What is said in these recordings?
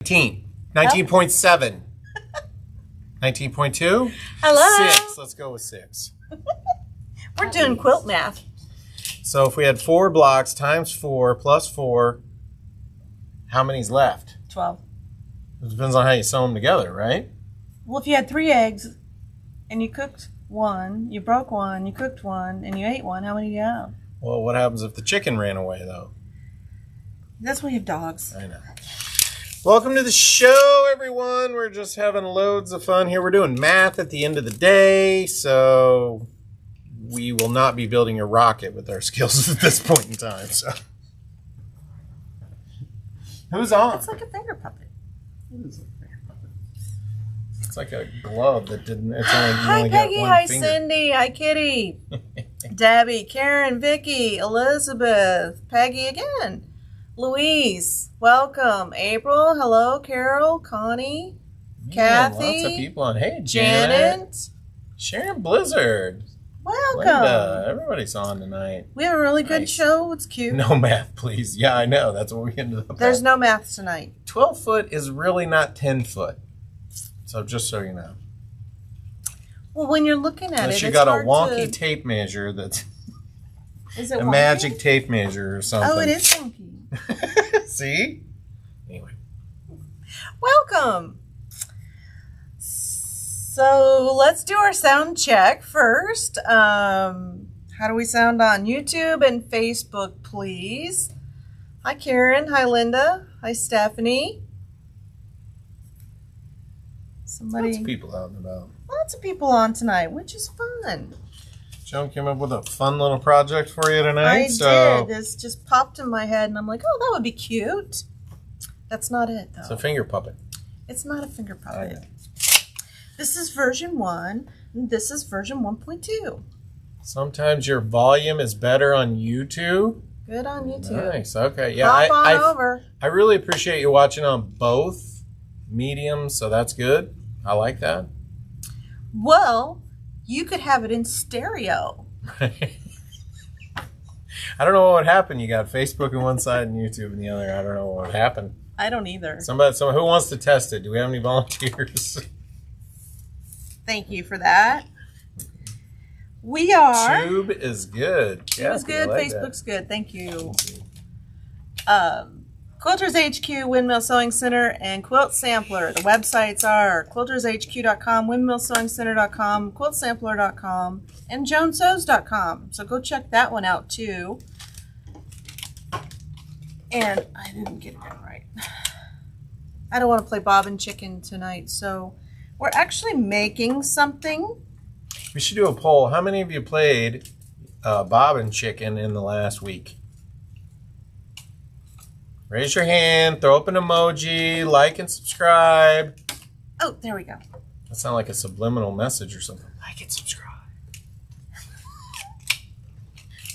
19.7. 19.2? Hello. 6. Let's go with 6. We're doing quilt math. So if we had 4 blocks times 4 plus 4, how many's left? 12. It depends on how you sew them together, right? Well, if you had 3 eggs and you cooked 1, you broke 1, you cooked 1, and you ate 1, how many do you have? Well, what happens if the chicken ran away, though? That's why you have dogs. I know. Welcome to the show, everyone. We're just having loads of fun here. We're doing math at the end of the day, so we will not be building a rocket with our skills at this point in time. So, who's on? It's like a finger puppet. It's like a glove that didn't. It's only, Hi, Peggy. Hi, Cindy. Hi, Kitty. Debbie, Karen, Vicky, Elizabeth, Peggy again. Louise, welcome. April, hello. Carol, Connie, Kathy. Lots of people on. Hey, Janet. Sharon Blizzard. Welcome. Linda. Everybody's on tonight. We have a really good show. It's cute. No math, please. Yeah, I know. That's what we ended up There's no math tonight. 12 foot is really not 10 foot. So just so you know. Well, when you're looking at Unless it, you it's got a hard wonky to... tape measure that's Is it a wonky? magic tape measure or something. Oh, it is wonky. See? Anyway. Welcome. So let's do our sound check first. How do we sound on YouTube and Facebook, please? Hi, Karen. Hi, Linda. Hi, Stephanie. Lots of people out and about. Lots of people on tonight, which is fun. Joan came up with a fun little project for you tonight. I did. This just popped in my head, and I'm like, oh, that would be cute. That's not it, though. It's a finger puppet. It's not a finger puppet. This is version 1, and this is version 1.2. Sometimes your volume is better on YouTube. Good on YouTube. Nice. Okay. Yeah. Hop on over. I really appreciate you watching on both mediums, so that's good. I like that. Well, you could have it in stereo. I don't know what would happen. You got Facebook on one side and YouTube on the other. I don't know what would happen. I don't either. Somebody, who wants to test it? Do we have any volunteers? Thank you for that. We are. Tube is good. Tube's good. Like Facebook's good. Thank you. Quilters HQ, Windmill Sewing Center, and Quilt Sampler. The websites are quiltershq.com, windmillsewingcenter.com, quiltsampler.com, and joansews.com. So go check that one out too. And I didn't get it right. I don't want to play bobbin chicken tonight, so we're actually making something. We should do a poll. How many of you played bobbin chicken in the last week? Raise your hand, throw up an emoji, like and subscribe. Oh, there we go. That sounds like a subliminal message or something. Like and subscribe.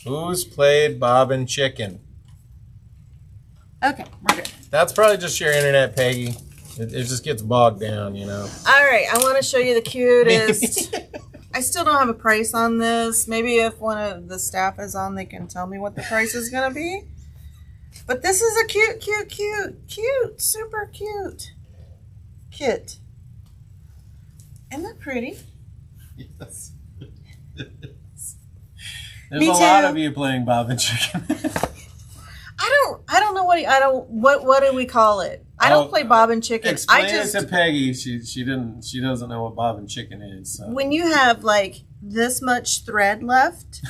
Who's played bobbin chicken? Okay, we're good. That's probably just your internet, Peggy. It just gets bogged down, you know. All right, I want to show you the cutest. I still don't have a price on this. Maybe if one of the staff is on, they can tell me what the price is going to be. But this is a cute, super cute kit. Isn't that pretty? Yes. There's a lot of you playing bobbin chicken. I don't know what do we call it? I don't play bobbin chicken. Explain it to Peggy. She doesn't know what bobbin chicken is. So. When you have like this much thread left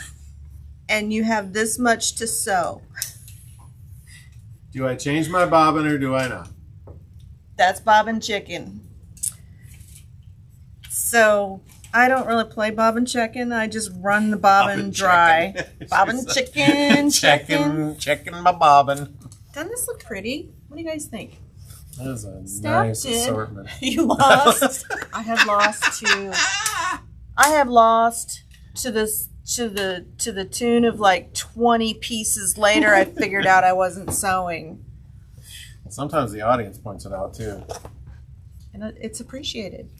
and you have this much to sew. Do I change my bobbin or do I not? That's bobbin chicken. So I don't really play bobbin chicken. I just run the bobbin dry. Bobbin chicken, checking my bobbin. Doesn't this look pretty? What do you guys think? That is a nice assortment. You lost. I have lost to the tune of like 20 pieces later. I figured out I wasn't sewing. Sometimes the audience points it out too. And it's appreciated.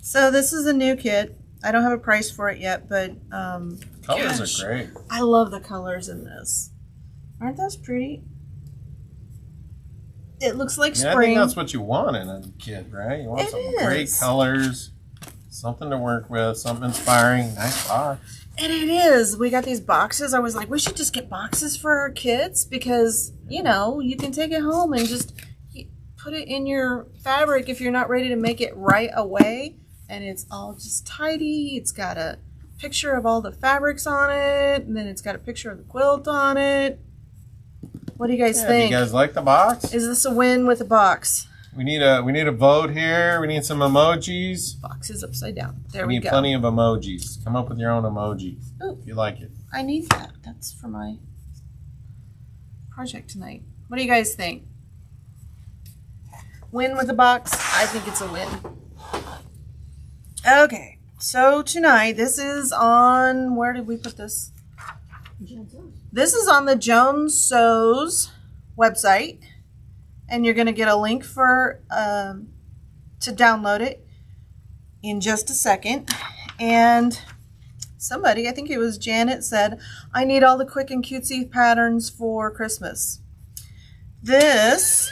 So this is a new kit. I don't have a price for it yet, but colors are great. I love the colors in this. Aren't those pretty? It looks like I spring. think that's what you want in a kid, right? You want It some is. great colors, something to work with, something inspiring, nice box. And it is. We got these boxes. I was like, we should just get boxes for our kids because, you know, you can take it home and just put it in your fabric if you're not ready to make it right away. And it's all just tidy. It's got a picture of all the fabrics on it. And then it's got a picture of the quilt on it. What do you guys think? Do you guys like the box? Is this a win with a box? We need a vote here. We need some emojis. Box is upside down. There We we need go. plenty of emojis. Come up with your own emoji if you like it. I need that. That's for my project tonight. What do you guys think? Win with the box? I think it's a win. Okay, so tonight, this is on, where did we put this? This is on the Joan Sews website, and you're going to get a link for to download it in just a second. And somebody, I think it was Janet, said, I need all the quick and cutesy patterns for Christmas. This,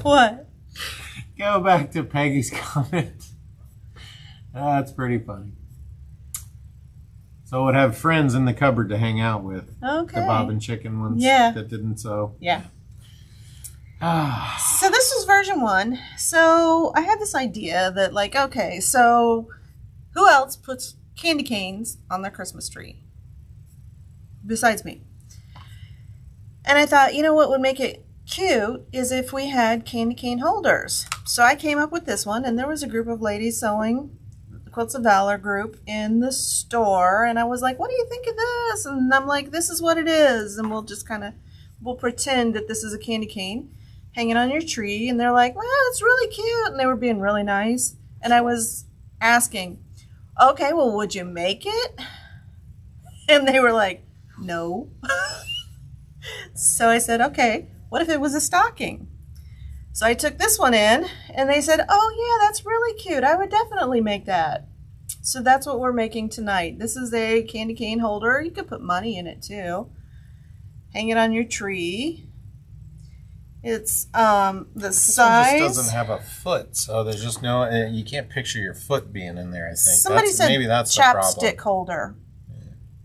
what? Go back to Peggy's comment. That's pretty funny. So it would have friends in the cupboard to hang out with. Okay. The Bob and Chicken ones Yeah. that didn't sew. Yeah. So this was version 1. So I had this idea that, like, okay, so who else puts candy canes on their Christmas tree besides me? And I thought, you know what would make it cute is if we had candy cane holders. So I came up with this one, and there was a group of ladies sewing, the Quilts of Valor group, in the store, and I was like, what do you think of this? And I'm like, this is what it is, and we'll just kind of, we'll pretend that this is a candy cane hanging on your tree. And they're like, well, it's really cute, and they were being really nice. And I was asking, okay, well, would you make it? And they were like, no. So I said, okay, what if it was a stocking? So I took this one in, and they said, oh yeah, that's really cute. I would definitely make that. So that's what we're making tonight. This is a candy cane holder. You could put money in it too. Hang it on your tree. It's the This size. one just doesn't have a foot, so there's just no. You can't picture your foot being in there. I think Somebody that's, said maybe that's the chapstick problem. holder.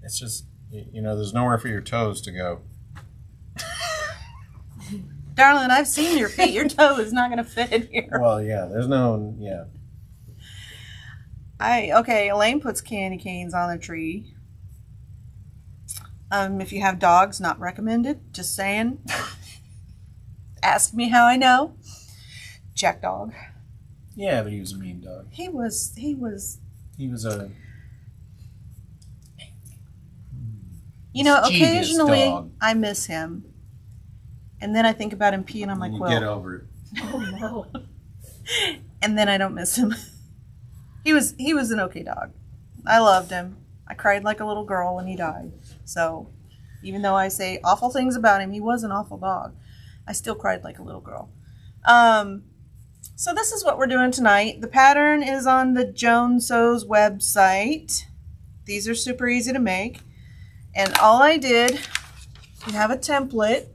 It's just there's nowhere for your toes to go. Darling, I've seen your feet. Your toe is not going to fit in here. Well, yeah, there's no Okay, Elaine puts candy canes on the tree. If you have dogs, not recommended. Just saying. Ask me how I know. Jack dog. Yeah, but he was a mean dog. He was He was a you know, mischievous occasionally dog. I miss him. And then I think about him peeing on my you quilt. get over it. Oh no. And then I don't miss him. He was an okay dog. I loved him. I cried like a little girl when he died. So even though I say awful things about him, he was an awful dog. I still cried like a little girl. So this is what we're doing tonight. The pattern is on the Joan Sews website. These are super easy to make. And all I did, you have a template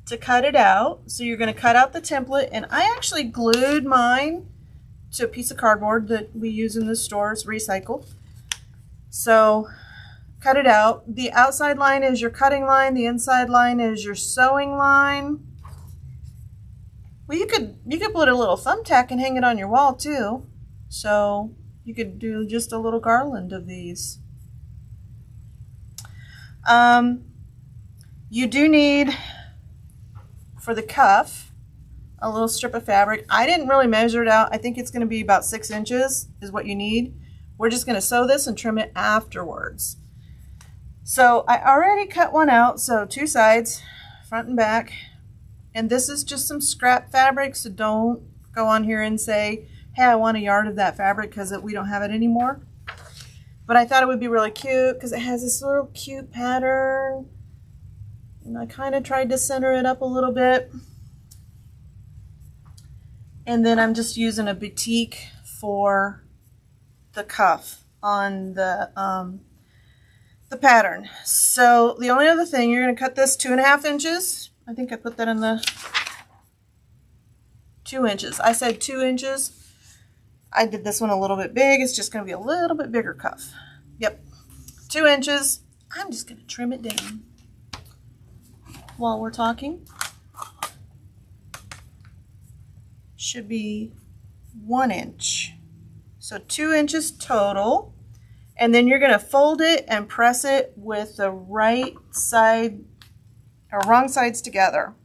to cut it out. So you're going to cut out the template, and I actually glued mine to a piece of cardboard that we use in the store. It's recycled. So cut it out. The outside line is your cutting line. The inside line is your sewing line. Well, you could put a little thumbtack and hang it on your wall too. So you could do just a little garland of these. You do need, for the cuff, a little strip of fabric. I didn't really measure it out. I think it's going to be about 6 inches is what you need. We're just going to sew this and trim it afterwards. So I already cut one out, so 2 sides, front and back. And this is just some scrap fabric, so don't go on here and say, hey, I want a yard of that fabric because we don't have it anymore. But I thought it would be really cute because it has this little cute pattern. And I kind of tried to center it up a little bit. And then I'm just using a batik for the cuff on the pattern. So the only other thing, you're going to cut this 2.5 inches. I think I put that in the 2 inches. I said 2 inches. I did this one a little bit big. It's just going to be a little bit bigger cuff. Yep, 2 inches. I'm just going to trim it down while we're talking. Should be 1 inch. So 2 inches total. And then you're going to fold it and press it with the right side or wrong sides together.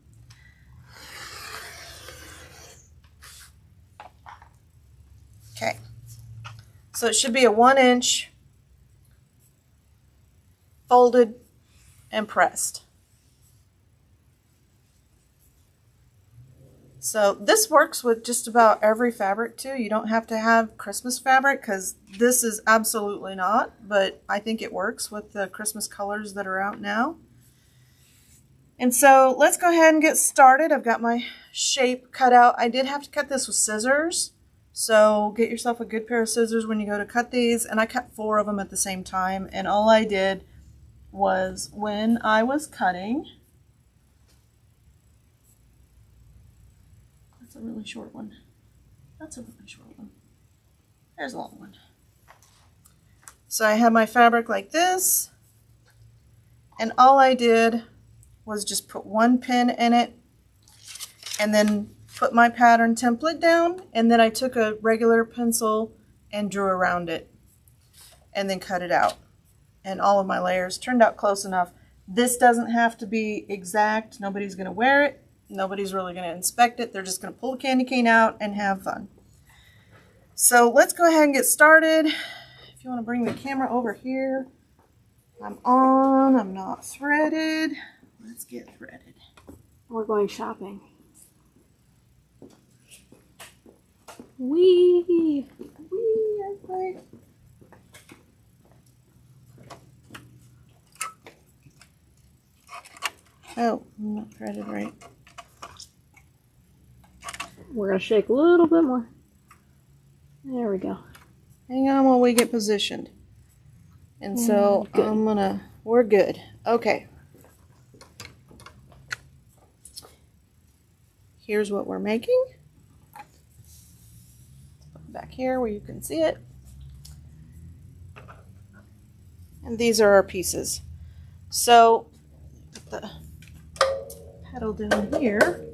Okay. So it should be a 1 inch folded and pressed. So this works with just about every fabric too. You don't have to have Christmas fabric because this is absolutely not, but I think it works with the Christmas colors that are out now. And so let's go ahead and get started. I've got my shape cut out. I did have to cut this with scissors. So get yourself a good pair of scissors when you go to cut these. And I cut 4 of them at the same time. And all I did was when I was cutting, that's a really short one. That's a really short one. There's a long one. So I had my fabric like this. And all I did was just put 1 pin in it and then put my pattern template down, and then I took a regular pencil and drew around it and then cut it out. And all of my layers turned out close enough. This doesn't have to be exact. Nobody's going to wear it. Nobody's really going to inspect it. They're just going to pull the candy cane out and have fun. So let's go ahead and get started. If you want to bring the camera over here, I'm on. I'm not threaded. Let's get threaded. We're going shopping. Wee! Wee, everybody. Oh, I'm not threaded right. We're going to shake a little bit more. There we go. Hang on while we get positioned. And so good. We're good. Okay. Here's what we're making. Back here where you can see it. And these are our pieces. So, put the petal down here.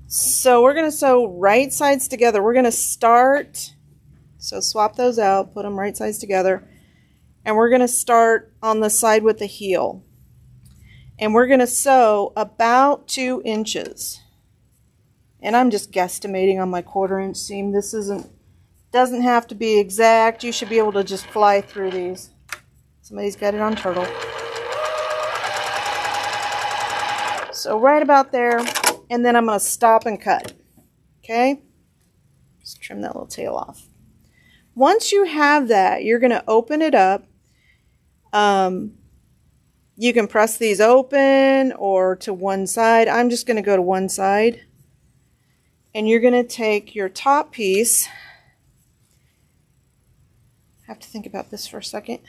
So we're going to sew right sides together. We're going to start, so swap those out, put them right sides together. And we're going to start on the side with the heel. And we're going to sew about 2 inches. And I'm just guesstimating on my 1/4 inch seam. This doesn't have to be exact. You should be able to just fly through these. Somebody's got it on turtle. So right about there, and then I'm going to stop and cut. Okay? Just trim that little tail off. Once you have that, you're going to open it up. You can press these open or to one side. I'm just going to go to one side. And you're going to take your top piece. I have to think about this for a second.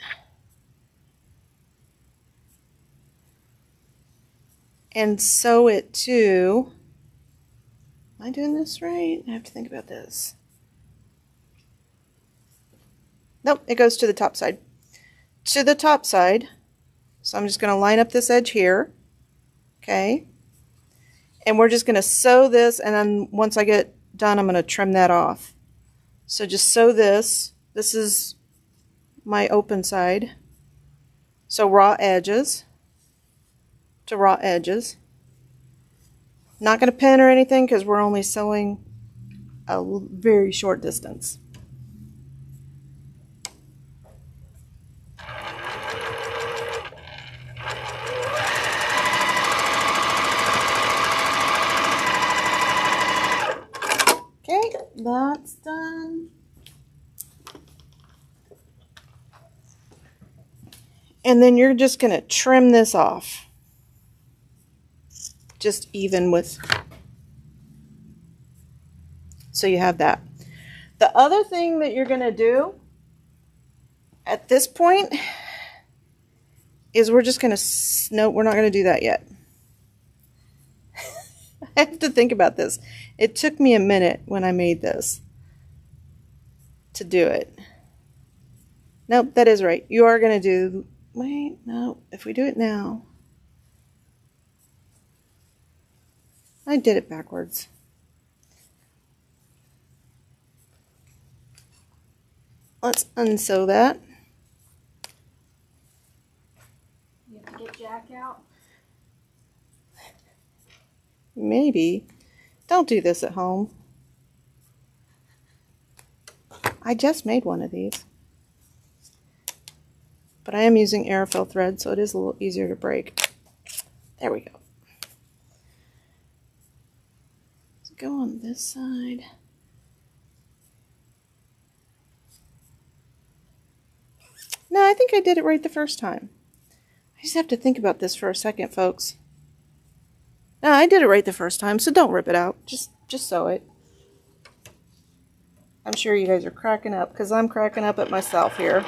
And sew it to, am I doing this right? I have to think about this. Nope, it goes to the top side. To the top side. So I'm just going to line up this edge here. Okay. And we're just going to sew this, and then once I get done, I'm going to trim that off. So just sew this. This is my open side. So raw edges to raw edges. Not going to pin or anything because we're only sewing a very short distance. Okay, that's done. And then you're just going to trim this off. Just even with, so you have that. The other thing that you're going to do at this point is we're just going to, no, we're not going to do that yet. I have to think about this. It took me a minute when I made this to do it. Nope, that is right. You are going to do... Wait, no. If we do it now... I did it backwards. Let's unsew that. You have to get Jack out. Maybe. Don't do this at home. I just made one of these. But I am using aerofill thread, so it is a little easier to break. There we go. Let's go on this side. No, I think I did it right the first time. I just have to think about this for a second, folks. No, I did it right the first time, so don't rip it out. Just sew it. I'm sure you guys are cracking up, because I'm cracking up at myself here.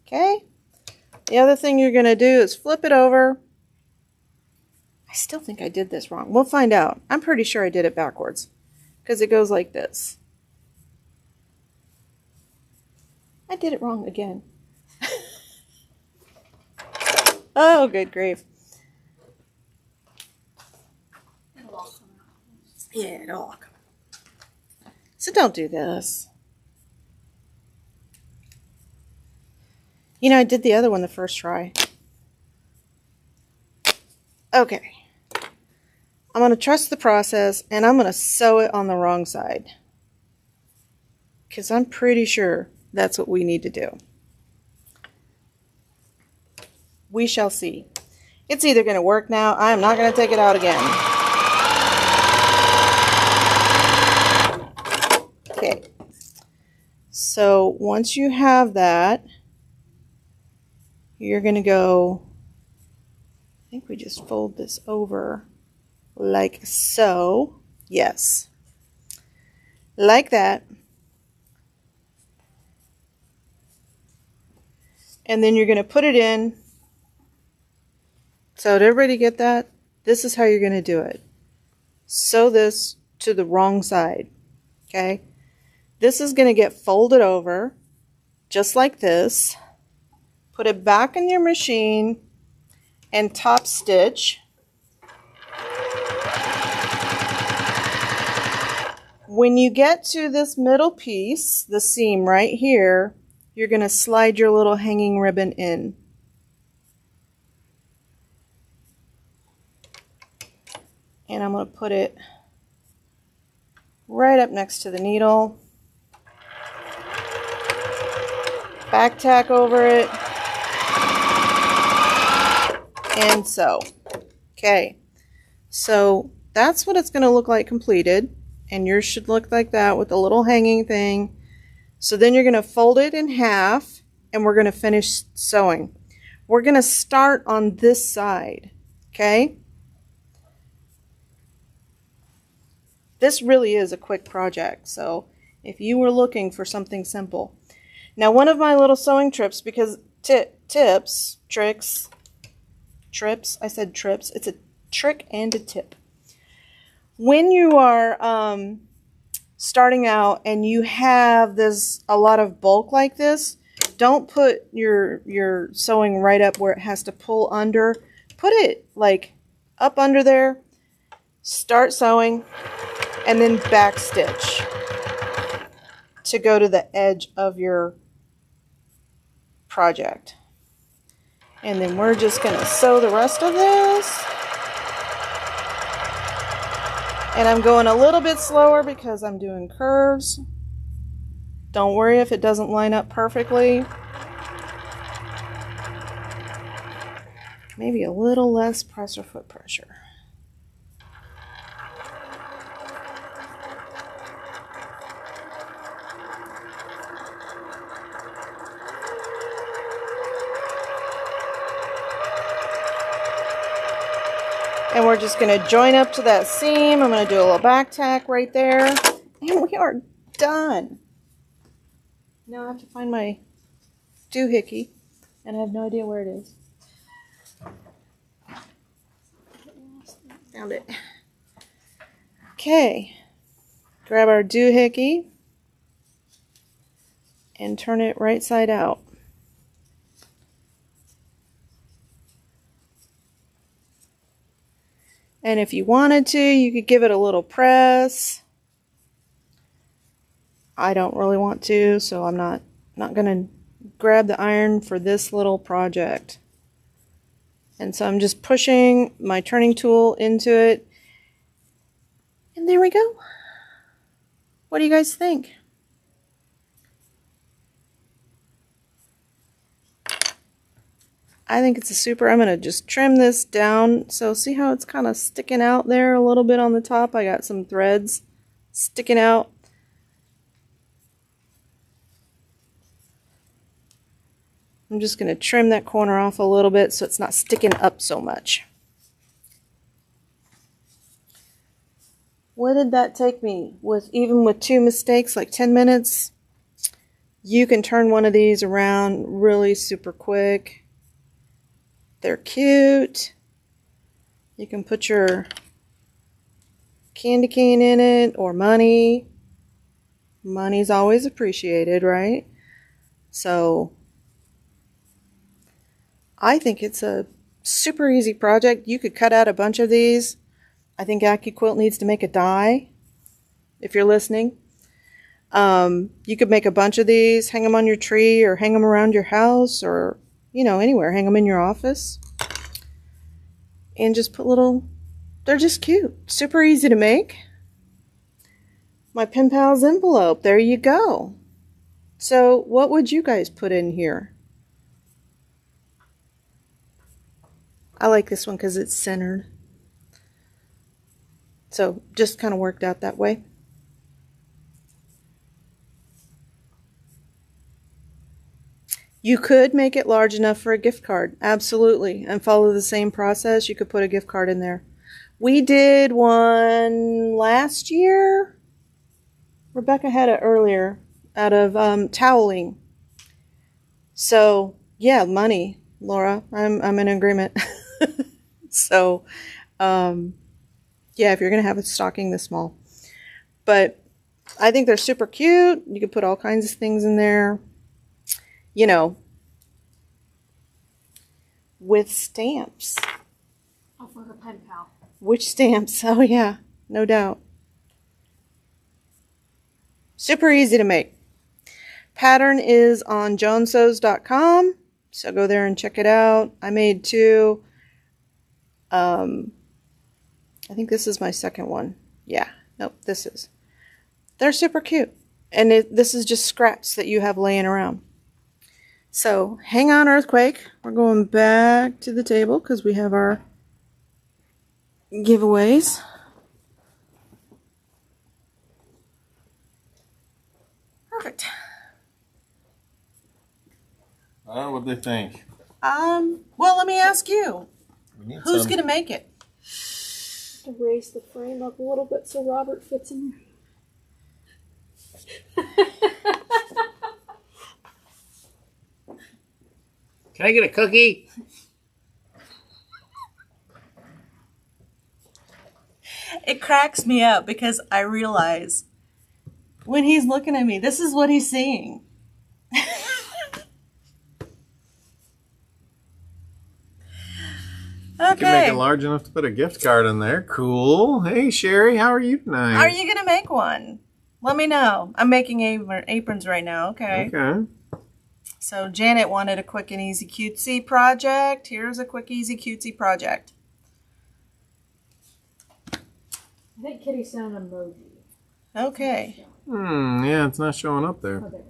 Okay. The other thing you're going to do is flip it over. I still think I did this wrong. We'll find out. I'm pretty sure I did it backwards, because it goes like this. I did it wrong again. Oh, good grief. It'll all come out. Yeah, it'll all come out. So don't do this. You know, I did the other one the first try. Okay. I'm going to trust the process, and I'm going to sew it on the wrong side. Because I'm pretty sure that's what we need to do. We shall see. It's either going to work now. I am not going to take it out again. Okay. So once you have that, you're going to go, I think we just fold this over like so. Yes. Like that. And then you're going to put it in. So did everybody get that? This is how you're going to do it. Sew this to the wrong side. Okay? This is going to get folded over just like this. Put it back in your machine and top stitch. When you get to this middle piece, the seam right here, you're going to slide your little hanging ribbon in. And I'm going to put it right up next to the needle. Back tack over it. And sew. Okay. So that's what it's going to look like completed. And yours should look like that with a little hanging thing. So then you're going to fold it in half and we're going to finish sewing. We're going to start on this side. Okay? This really is a quick project. So if you were looking for something simple. Now one of my little sewing trips, because trips, I said trips. It's a trick and a tip. When you are starting out and you have a lot of bulk like this, don't put your sewing right up where it has to pull under. Put it like up under there. Start sewing and then back stitch to go to the edge of your project. And then we're just going to sew the rest of this. And I'm going a little bit slower because I'm doing curves. Don't worry if it doesn't line up perfectly. Maybe a little less press or foot pressure. And we're just going to join up to that seam. I'm going to do a little back tack right there. And we are done. Now I have to find my doohickey, and I have no idea where it is. Found it. Okay. Grab our doohickey and turn it right side out. And if you wanted to, you could give it a little press. I don't really want to, so I'm not going to grab the iron for this little project. And so I'm just pushing my turning tool into it. And there we go. What do you guys think? I think it's a super. I'm going to just trim this down. So see how it's kind of sticking out there a little bit on the top? I got some threads sticking out. I'm just going to trim that corner off a little bit so it's not sticking up so much. What did that take me? Even with 2 mistakes, like 10 minutes? You can turn one of these around really super quick. They're cute. You can put your candy cane in it or money. Money's always appreciated, right? So I think it's a super easy project. You could cut out a bunch of these. I think AccuQuilt needs to make a die, if you're listening. You could make a bunch of these, hang them on your tree, or hang them around your house, or, you know, anywhere. Hang them in your office. And just put little, they're just cute. Super easy to make. My Pen Pals envelope, there you go. So what would you guys put in here? I like this one because it's centered. So just kind of worked out that way. You could make it large enough for a gift card, absolutely, and follow the same process. You could put a gift card in there. We did one last year. Rebecca had it earlier out of toweling. So yeah, money, Laura. I'm in agreement. So yeah, if you're gonna have a stocking this small, but I think they're super cute. You could put all kinds of things in there. You know, with stamps. Oh, for her pen pal. Which stamps? Oh yeah, no doubt. Super easy to make. Pattern is on joansews.com, so go there and check it out. I made 2. I think this is my second one. Yeah, nope, this is. They're super cute. And this is just scraps that you have laying around. So, hang on, Earthquake. We're going back to the table because we have our giveaways. Perfect. What'd they think? Well, let me ask you. Who's going to make it? To raise the frame up a little bit so Robert fits in there. Can I get a cookie? It cracks me up because I realize when he's looking at me, this is what he's seeing. You can make it large enough to put a gift card in there. Cool. Hey, Sherry, how are you tonight? Are you going to make one? Let me know. I'm making aprons right now. Okay. Okay. So Janet wanted a quick and easy cutesy project. Here's a quick, easy cutesy project. I think Kitty sent an emoji. Okay. Yeah, it's not showing up there. Oh, there we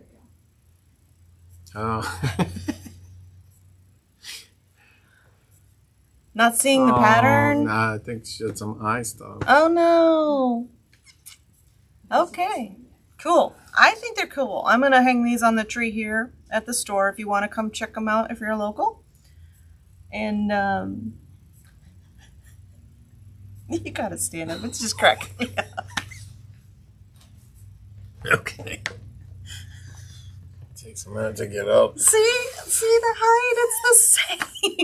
go. Oh. Not seeing the pattern? Nah, I think she had some eye stuff. Oh, no. Okay. Cool. I think they're cool. I'm going to hang these on the tree here at the store if you want to come check them out if you're local. And you got to stand up. It's just cracking me up. So I'm going to get up. See the height? It's the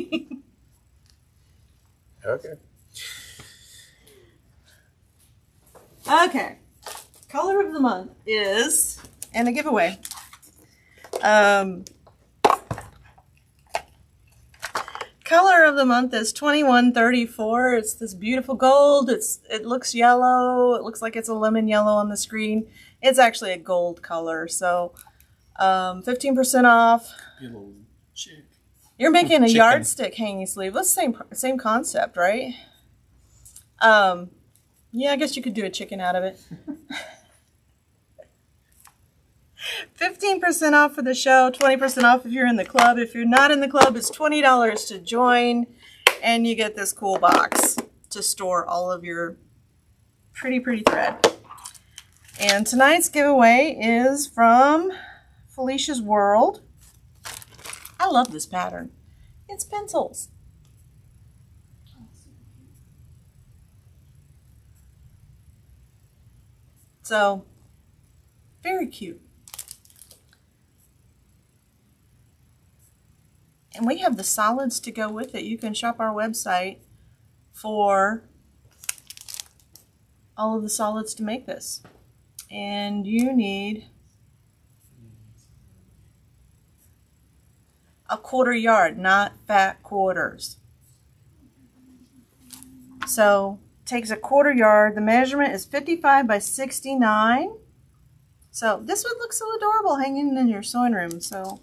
same. Okay. Okay. Color of the month is, and a giveaway. Color of the month is 2134. It's this beautiful gold. It looks yellow. It looks like it's a lemon yellow on the screen. It's actually a gold color. So 15% off. You little chick. You're making a Chicken. yardstick hanging sleeve. That's the same concept, right? Yeah, I guess you could do a chicken out of it. 15% off for the show, 20% off if you're in the club. If you're not in the club, it's $20 to join, and you get this cool box to store all of your pretty thread. And tonight's giveaway is from Felicia's World. I love this pattern. It's pencils. So, very cute. And we have the solids to go with it. You can shop our website for all of the solids to make this. And you need a 1/4 yard, not fat quarters. So takes a 1/4 yard. The measurement is 55 by 69. So this would look so adorable hanging in your sewing room. So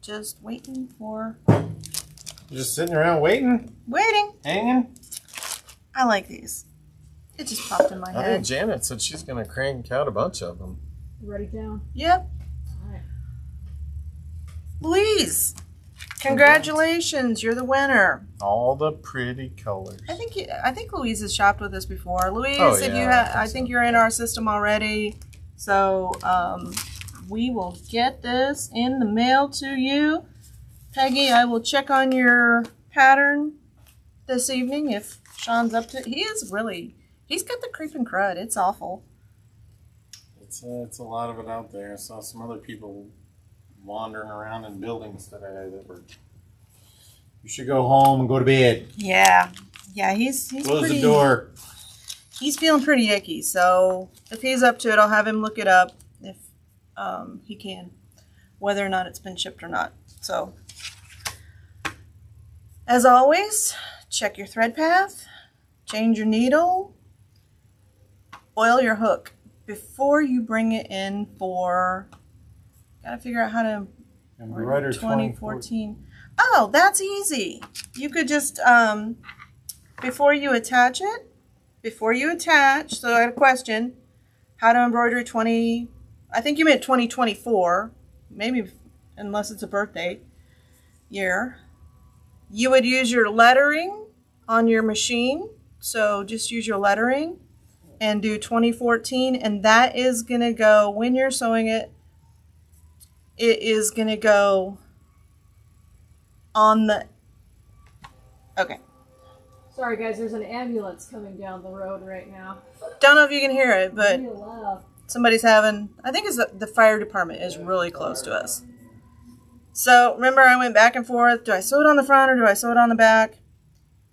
just waiting for Just sitting around waiting? Hanging? I like these. It just popped in my I think head. Janet said she's going to crank out a bunch of them. Ready down. Yep. All right. Louise, congratulations. You're the winner. All the pretty colors. I think Louise has shopped with us before. Louise, Oh, if yeah, you I think so. you're in our system already. So we will get this in the mail to you. Peggy, I will check on your pattern this evening if Sean's up to it. He's got the creeping crud. It's awful. It's a lot of it out there. I saw some other people wandering around in buildings today that were, you should go home and go to bed. Yeah. Yeah, he's Close pretty, the door. He's feeling pretty icky. So if he's up to it, I'll have him look it up if he can, whether or not it's been shipped or not. So as always, check your thread path, change your needle, oil your hook before you bring it in for, gotta figure out how to, Embroider 2014. Oh, that's easy. You could just, before you attach, so I had a question, how to embroider I think you meant 2024, maybe unless it's a birthday year. You would use your lettering on your machine. So just use your lettering and do 2014. And that is going to go, when you're sewing it, it is going to go on the, okay. Sorry guys, there's an ambulance coming down the road right now. Don't know if you can hear it, but Real loud. somebody's having, I think it's the fire department is really close to us. So remember I went back and forth. Do I sew it on the front or do I sew it on the back?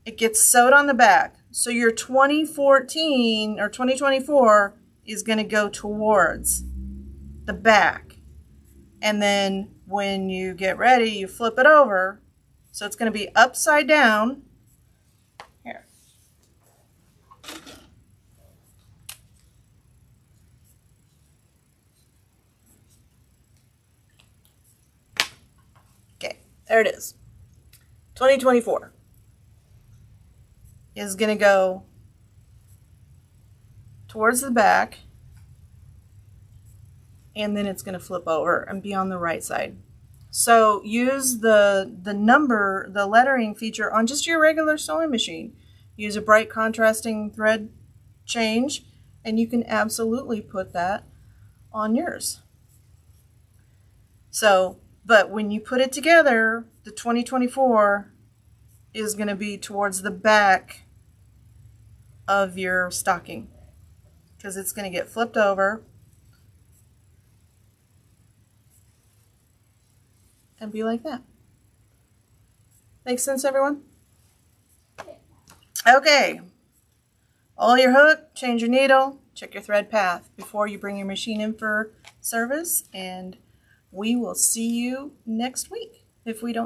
It gets sewed on the back. So your 2014 or 2024 is going to go towards the back. And then when you get ready, you flip it over. So it's going to be upside down. Here. Okay, there it is. 2024 is going to go towards the back, and then it's going to flip over and be on the right side. So use the lettering feature on just your regular sewing machine. Use a bright contrasting thread change, and you can absolutely put that on yours. So, but when you put it together, the 2024 is going to be towards the back of your stocking because it's going to get flipped over and be like that. Make sense, everyone? Okay. Oil your hook, change your needle, check your thread path before you bring your machine in for service, and we will see you next week if we don't